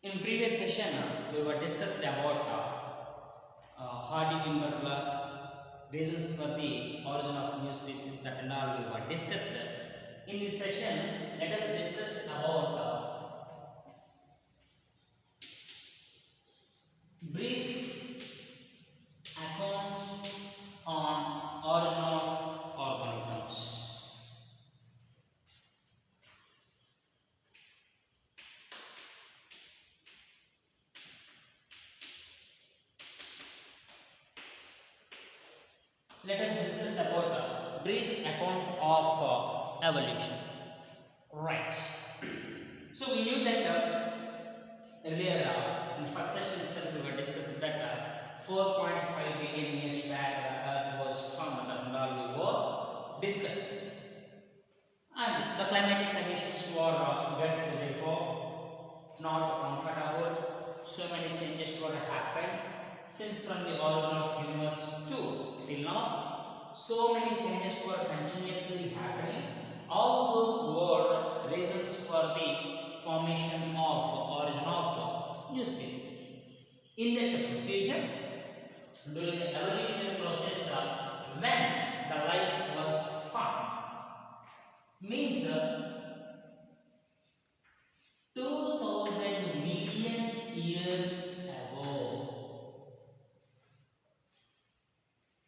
In previous session, we were discussed about Hardy in particular reasons for the origin of new species that and all we were discussed. In this session, let us discuss about brief account on origin of organisms. Let us discuss about a brief account of evolution. Right. So we knew that earlier in first session itself we were discussing that 4.5 billion years back Earth was formed and all we were discussed. And the climatic conditions were best therefore not comfortable. So many changes were happened since from the origin of universe to till now. So many changes were continuously happening. All those were reasons for the formation of origin of new species. In that procedure, during the evolutionary process, when the life was formed, means 2000 million years ago.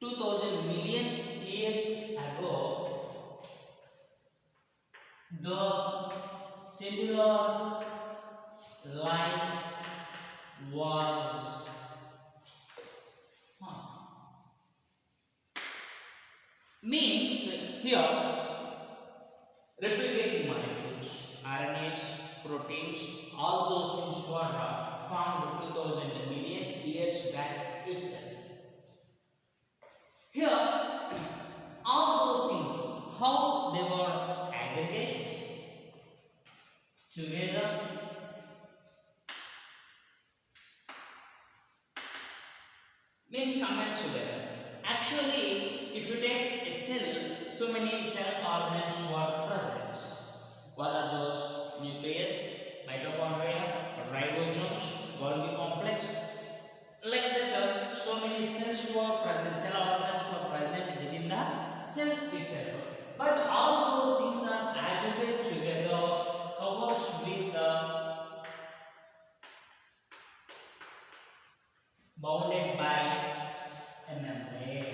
2000 million years ago, the cellular life was formed. Means here replicating molecules, RNAs, proteins, all those things were formed 2000 million years back itself. Here, all those things, how they were aggregate together, means combined together. Actually, if you take a cell, so many cell organs were present. What are those? Nucleus, mitochondria, ribosomes, Golgi complex. Like that, so many cells were present, cell organs were present within the cell itself. But all those things are aggregate together, covers with the bounded by a membrane.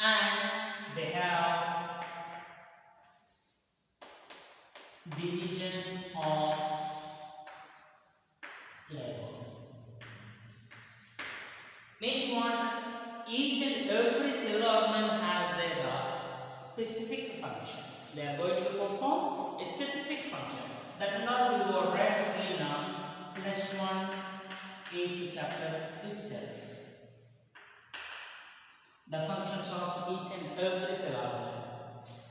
And they have division of labor. Means what? Each and every cell organ has their specific function. They are going to perform a specific function. That and all we will read in plus 1 8th chapter itself. The functions of each and every cell organ.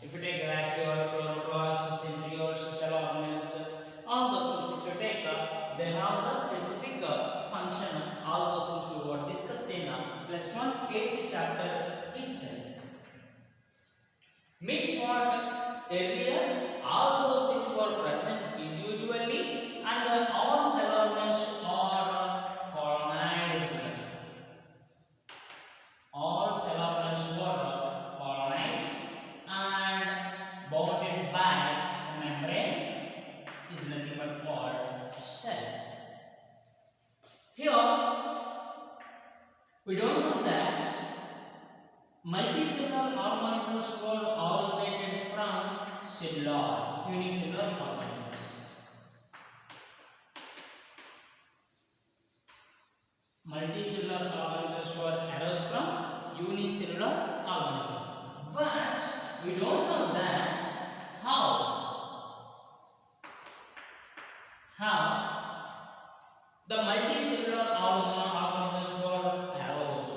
If you take vacuole, chloroplasts, centrioles, cell organelles, all those things, if you take, they have a specific function. All those things we were discussed in plus 1 8th chapter itself. Means what? Earlier, all those things were present individually, and all cell organs are colonized. All cell organs were colonized and bounded by a membrane is nothing but called cell. Here, we don't know that multicellular organisms were originated from cellular, unicellular organisms. Multicellular organisms were arose from unicellular organisms. But we don't know that how the multicellular organisms were arose.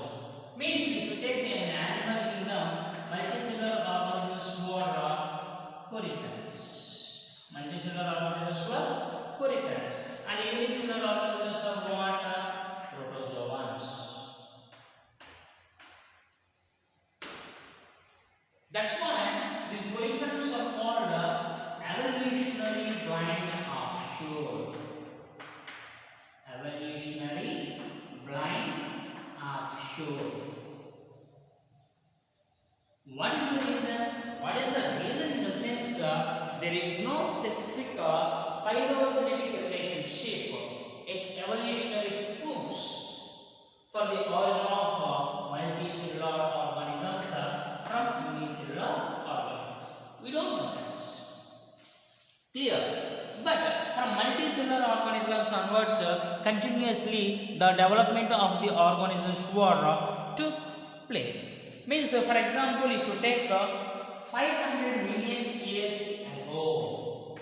Means if you take an animal kingdom, multicellular organisms were poriferates. Multicellular organisms were poriferates. And unicellular organisms are what? Protozoans. That's why these coefficients are called evolutionary blind offshore. Evolutionary blind offshore. What is the reason? What is the reason in the sense there is no specific phylogenetic relationship, evolutionary proofs for the origin of multicellular organisms from unicellular organisms. We don't know that. Clear? But from multicellular organisms onwards, continuously the development of the organisms were took place. Means, for example, if you take 500 million years ago,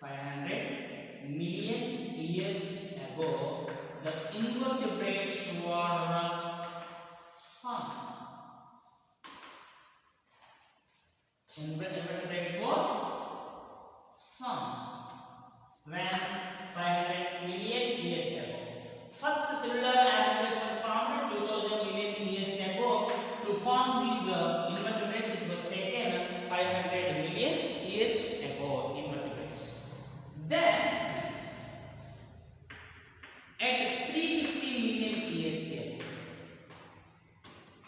500 million years ago, the invertebrates were formed. Invertebrates were formed when 500 million years ago. First cellular animals were formed 2000 million years ago. To form these invertebrates, it was taken 500 million years ago. Invertebrates. Then, at 350 million years ago,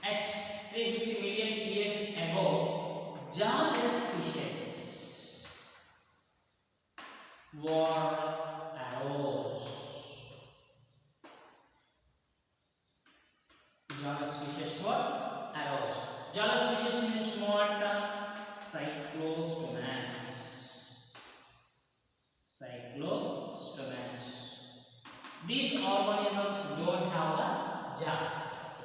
at 350 million years ago, jawless fishes were arose. Jawless fishes were arose. Jawless fishes means what? Cyclostomates. Cyclostomates. These organisms don't have a jaws,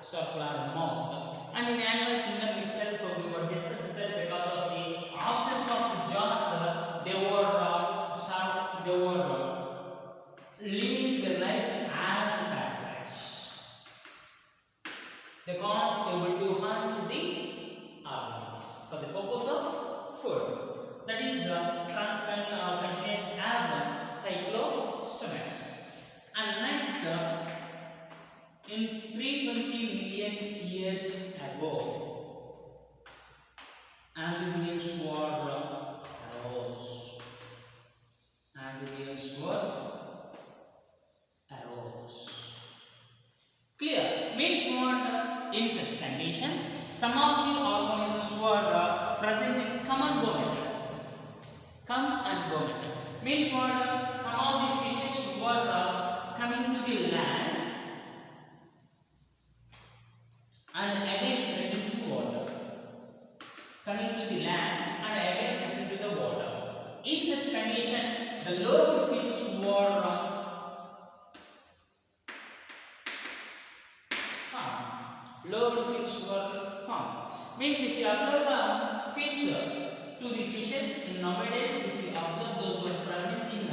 circular mouth. And in animal kingdom itself, we were discussed that because of the absence of jaws, they were living their life as parasites. They can't able to hunt the organisms for the purpose of food. That is continuous as cyclostomates. And next, in 320 million years ago, amphibians were arose. Amphibians were arose. Clear? Means what? In such condition, some of the organisms were present in come and go method. Come and go method. Means what? Some of the fishes were coming to the land and again return to water. Coming to the land and again return to the water. In such condition, the lower fish were found. Lower fish were found. Means if you observe the fins to the fishes nowadays, if you observe those who are present in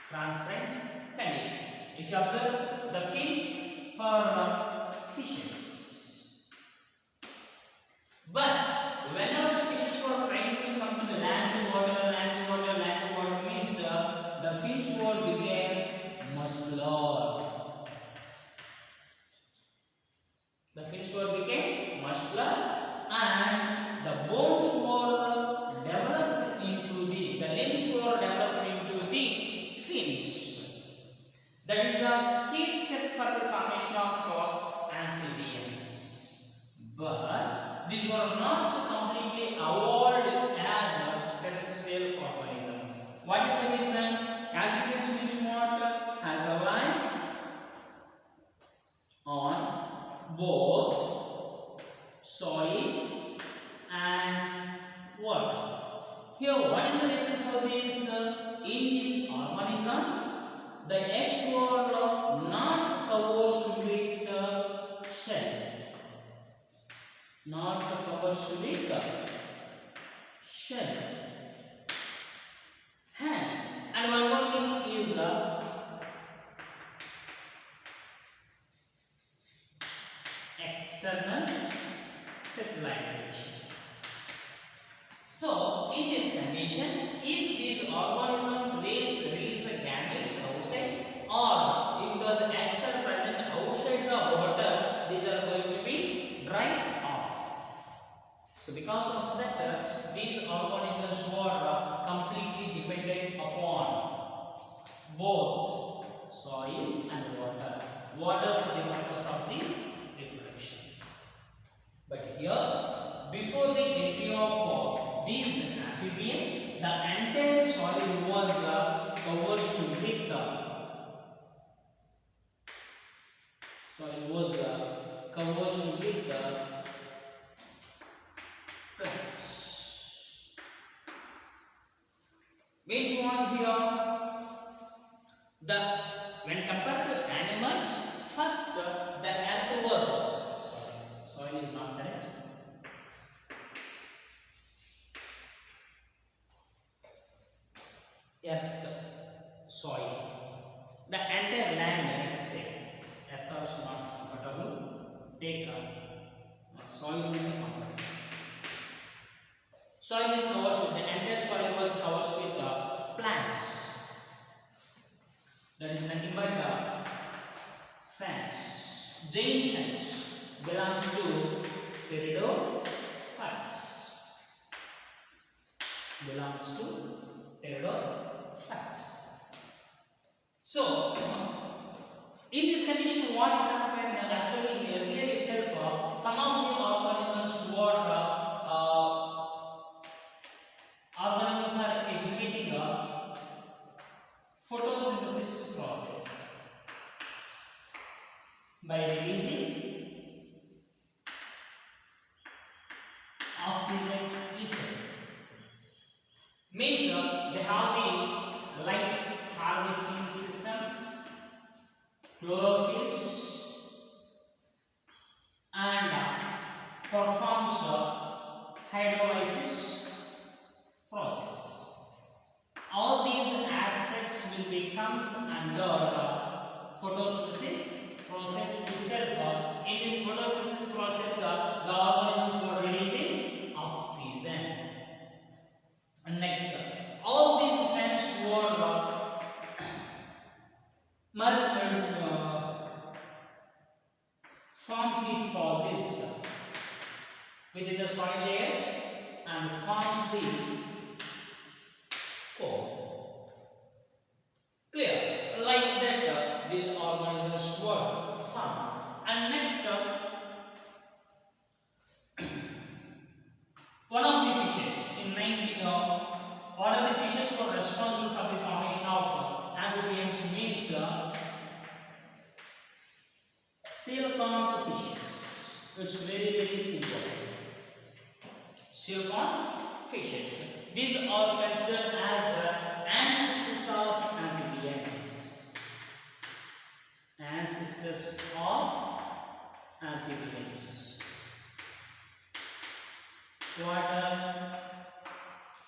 transparent condition. If you observe the fins for fishes. But whenever the fishes were trying to come to the land to water means the fins were became muscular. The fins were became muscular and the bones were developed into the limbs were developed into the fins. That is a key step for the formation of amphibians. But these were not completely evolved as terrestrial organisms. What is the reason? Amphibians means what? Has a life on both soil and water. Here, what is the reason for this? In these organisms, the eggs were not covered with shell. Not covered with shell. Hence, and one more thing is external fertilization. So, in this condition, if these organisms release the gametes outside, or if those eggs are present outside the water, So because of that, these organisms were completely dependent upon both soil and water. Water for the purpose of the reproduction. But here, before the entry of these amphibians, the entire soil was covered with plants. Means what here? The when compared to animals, first the earth was soil is not correct. Earth, soil, the entire land. Let us take earth is not comfortable. Take soil will be comfortable. Soil is covered with the entire soil was covered with plants. That is nothing but fans. Giant fans belongs to pteridophytes. Belongs to pteridophytes. So, in this condition, what happened actually in earlier itself, some of the organisms are exhibiting a photosynthesis process by releasing oxygen itself. Means they have the light harvesting systems, chlorophylls, and performs the hydrolysis process. All these aspects will become under the photosynthesis process itself. In this photosynthesis process, the organisms were releasing oxygen. And next, all these fans were merged, forms the fossils within the soil layers and forms the core. Clear? Like that, these organisms were formed. And next, one of the fishes in what are the fishes were responsible for the formation of amphibians means coelacanth fishes. It's very important. Coelacanth fishes. These are considered as ancestors of amphibians. Ancestors of amphibians. What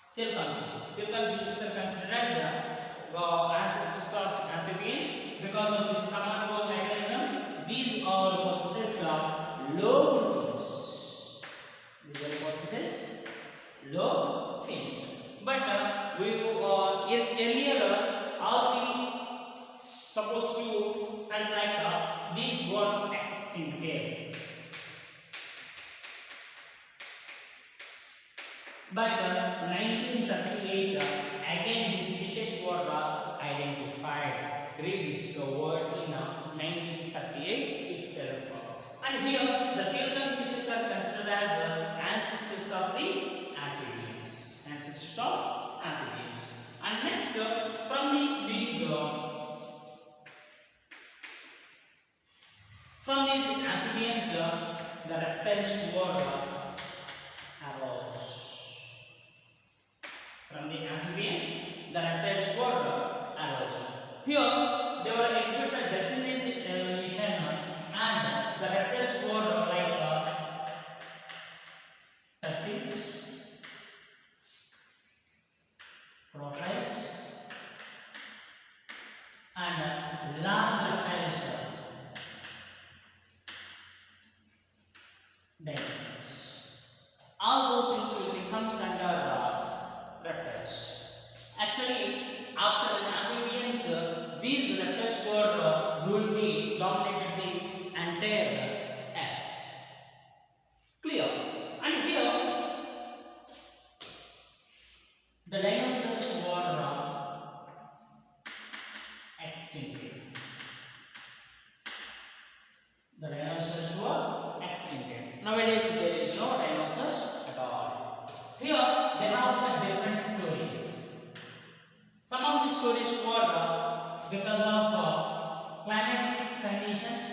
coelacanth fishes. Coelacanth fishes are considered as ancestors of amphibians because of this common core mechanism. These are possesses lobe fins. These are possesses lobe fins. But earlier are we supposed to and like these were extincted. But 1938 again these fishes were identified, rediscovered in 1938 itself. And here the coelacanth fishes are considered as ancestors of the amphibians. Ancestors of amphibians. And next from these amphibians the reptiles were arose. From the amphibians, the reptiles were arose. Here, they were exhibited descendant evolution, and the reptiles were like turtles, crocodiles, and large reptiles, dinosaurs. All those things will become under reptiles. Actually, after the amphibians, these reptiles will dominated the entire earth. Clear? And here, The dinosaurs were extincted. Nowadays there is no dinosaurs at all. Here they have the different stories. Some of the stories were because of climatic conditions.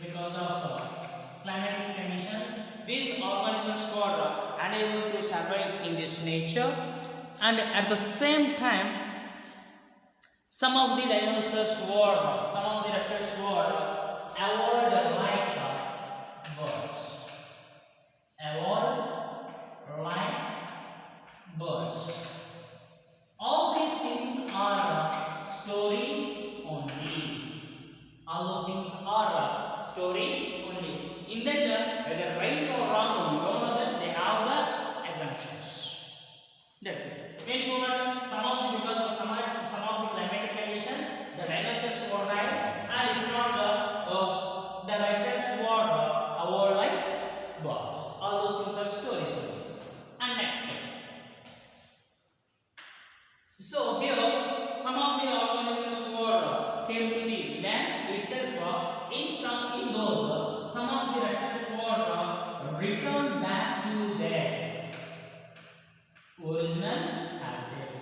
Because of climatic conditions, these organisms were unable to survive in this nature, and at the same time, some of the dinosaurs were, some of the reptiles were evolved like birds. Evolved like birds. All these things are stories only. All those things are stories only. In that, whether right or wrong, we don't know that, they have the assumptions. That's it. Means what? Some of the, because of some of the climatic conditions, the dinosaurs were high, and if not, the reptiles were like birds. All those things are stories only. And next step. So here, some of the organisms were came to the land itself. In those, some of the reptiles were returned back to their original habitat.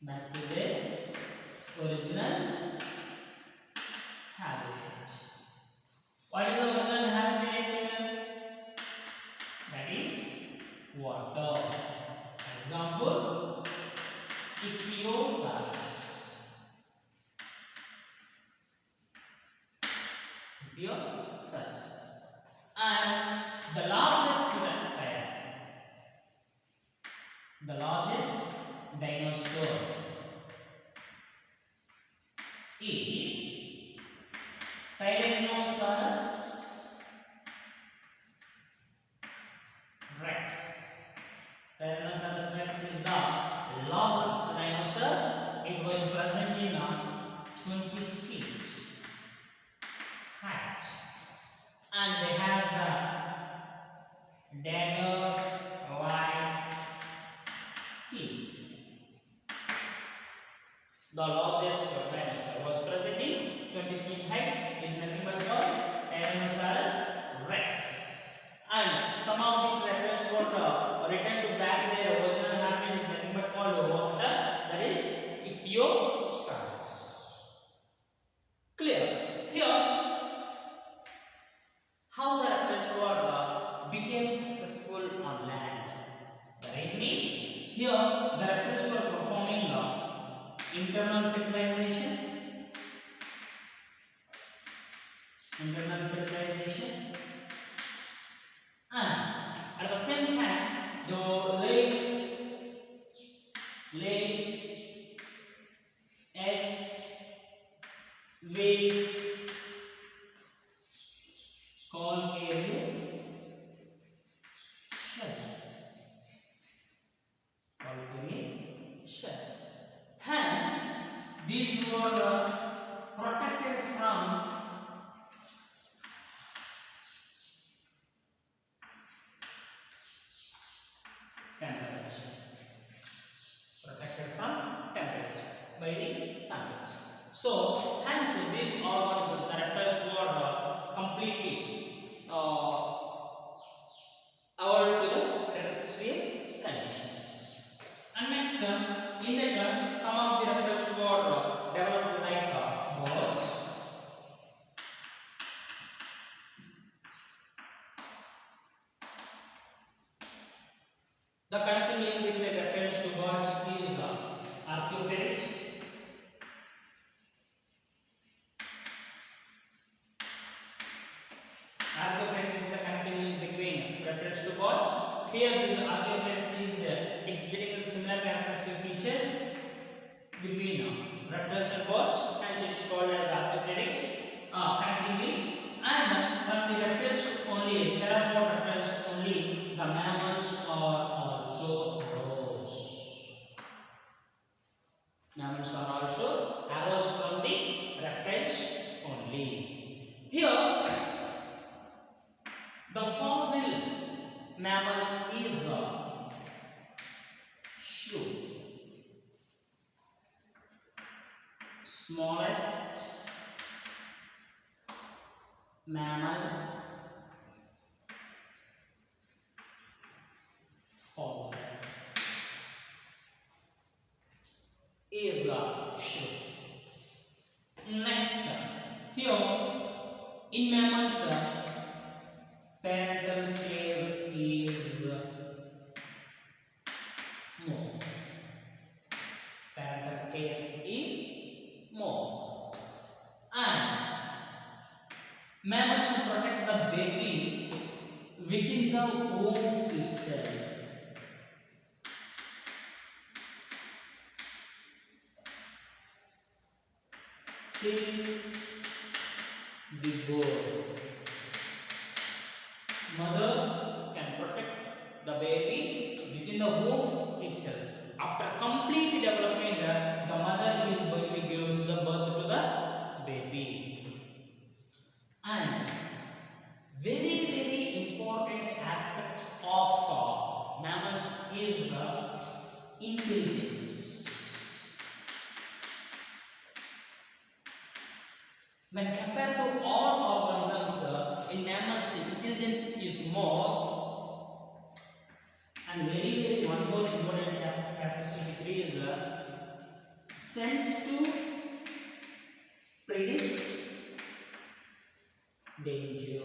Back to their original habitat. What is the original habitat? That is water. Example, Ichthyosaurus. Ichthyosaurus. And the largest reptile, the largest dinosaur is Tyrannosaurus Rex. Tyrannosaurus Rex is the largest dinosaur. It was present in 20 feet height, and it has the dagger-like teeth. The largest dinosaur was present in 20 feet height is nothing but called Tyrannosaurus Rex. And some of the reptiles were returned to back their original habitat is nothing but called water, that is Ichthyosaurus. Clear? Here, how the reptiles were became successful on land. The reason is, here the reptiles were performing internal fertilization. Internal fertilization. And at the same time, the lays eggs with calcareous shell. Calcareous shell. Hence, these were protected from temperature. Protected from temperature by the sun rays. So, hence these organisms, the reptiles were completely avoid to the terrestrial conditions. And next, in that some of the reptiles were developed like birds. The connecting link between reptiles to birds is Archaeopteryx. Archaeopteryx is the connecting link between reptiles to birds. Here, this Archaeopteryx is exhibiting similar characteristic features between reptiles and birds, hence it is called as Archaeopteryx connecting link. And from the reptiles only, theropod reptiles only, the mammals are also arose. Mammals are also arose from the reptiles only. Here, the fossil mammal is the shrew. smallest mammal fossil is the shrimp. Next, here in mammals, parental care is more. Parental care is more. And mammals protect the baby within the womb itself. Till the birth. Mother can protect the baby within the womb itself. After complete development, the mother is going to give the birth to the baby. And very important aspect of mammals is intelligence. When compared to all organisms, in mammals intelligence is more, and very one more important characteristic is sense to predict danger.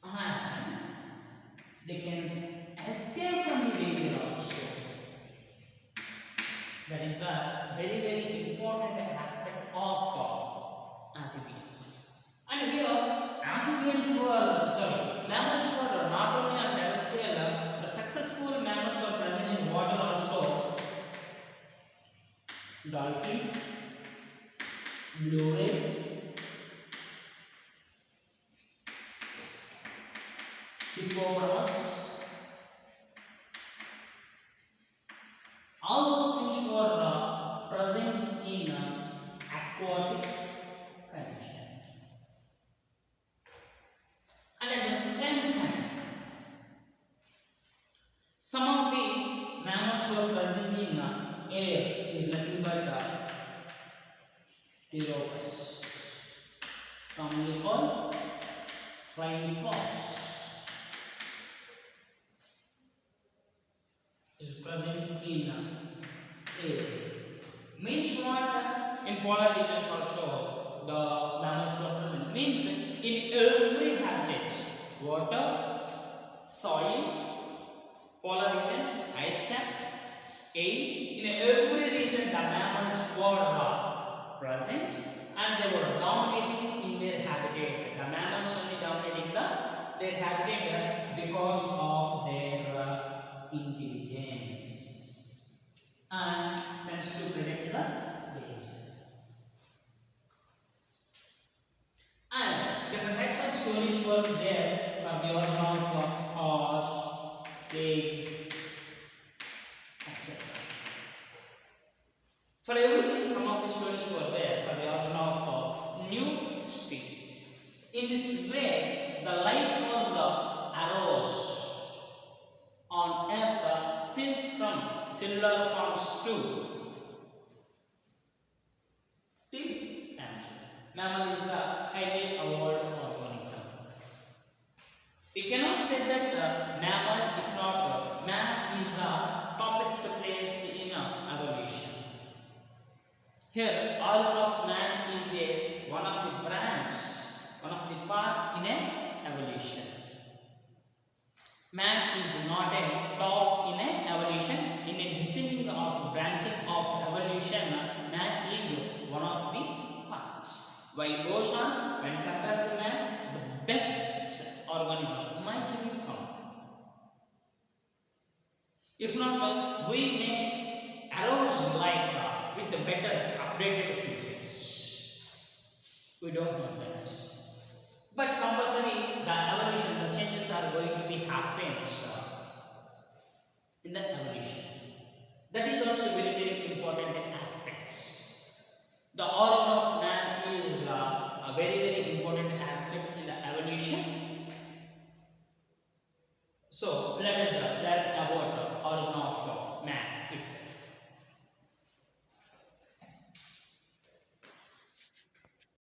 And they can escape from the danger also. That is the very important aspect of amphibians. And here, mammals were not only on terrestrial, the successful mammals were present in water also. Dolphin, blue whale, hippopotamus. All those things were present in aquatic condition. And at the same time, some of the mammals were present in air is nothing but pteropus, commonly called flying frogs, is present in air. Means what? In polar regions also the mammals were present. Means in every habitat, water, soil, polar regions, ice caps, air, in every region the mammals were present and they were dominating in their habitat. The mammals only dominating their habitat because of their intelligence and sense to predict the danger. And different types of stories were there from the origin of horse, pig, etc. For everything, some of the stories were there for the origin of new species. In this way, the life was arose on earth since from cellular forms to mammal. Mammal is the highly evolved organism. We cannot say that mammal, if not man, is the topest place in evolution. Here, origin of man is one of the branch, one of the part in evolution. Man is not a top in evolution. In a descending of branching of evolution, man is one of the parts. While goes on, when compared to man, the best organism might become. If not, we may arouse like with the better updated features. We don't know that. But compulsory, the evolution, the changes are going to be happening in the evolution. That is also very important aspects. The origin of man is a very important aspect in the evolution. So let us learn about the origin of man itself.